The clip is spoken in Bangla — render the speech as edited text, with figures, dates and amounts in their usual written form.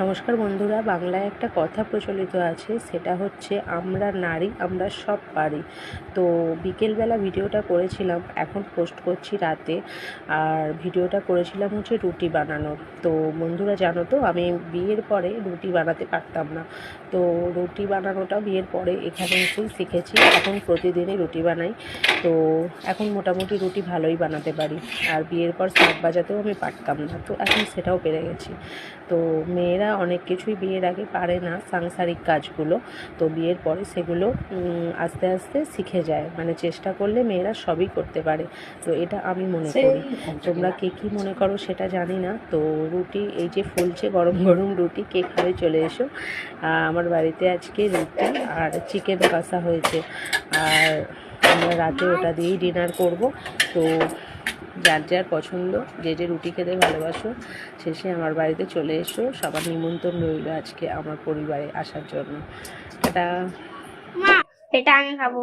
নমস্কার বন্ধুরা, বাংলায় একটা কথা প্রচলিত আছে, সেটা হচ্ছে আমরা নারী আমরা সব পারি। তো বিকেলবেলা ভিডিওটা করেছিলাম, এখন পোস্ট করছি রাতে। আর ভিডিওটা করেছিলাম হচ্ছে রুটি বানানোর। তো বন্ধুরা জানো তো, আমি বিয়ের পরে রুটি বানাতে পারতাম না। তো রুটি বানানোটা বিয়ের পরে এখানে এসেই শিখেছি। এখন প্রতিদিনই রুটি বানাই। তো এখন মোটামুটি রুটি ভালোই বানাতে পারি। আর বিয়ের পর শাক বাজাতেও আমি পারতাম না, তো এখন সেটাও পেরে গেছি। তো মেয়েরা অনেক কিছুই বিয়ের আগে পারে না, সাংসারিক কাজগুলো। তো বিয়ের পরে সেগুলো আস্তে আস্তে শিখে যায়, মানে চেষ্টা করলে মেয়েরা সবই করতে পারে। তো এটা আমি মনে করি। তোমরা কে কী মনে করো সেটা জানি না। তো রুটি এই যে ফুলছে, গরম গরম রুটি, কে খাবে চলে এসো। আমার বাড়িতে আজকে রুটি আর চিকেন কষা হয়েছে। আর আমরা রাতে ওটা দিয়েই ডিনার করব। তো যার যার পছন্দ, যে যে রুটি খেতে ভালোবাসো, শেষে আমার বাড়িতে চলে এসো। সবার নিমন্ত্রণ রইল আজকে আমার পরিবারে আসার জন্য। এটা মা, এটা আমি খাবো।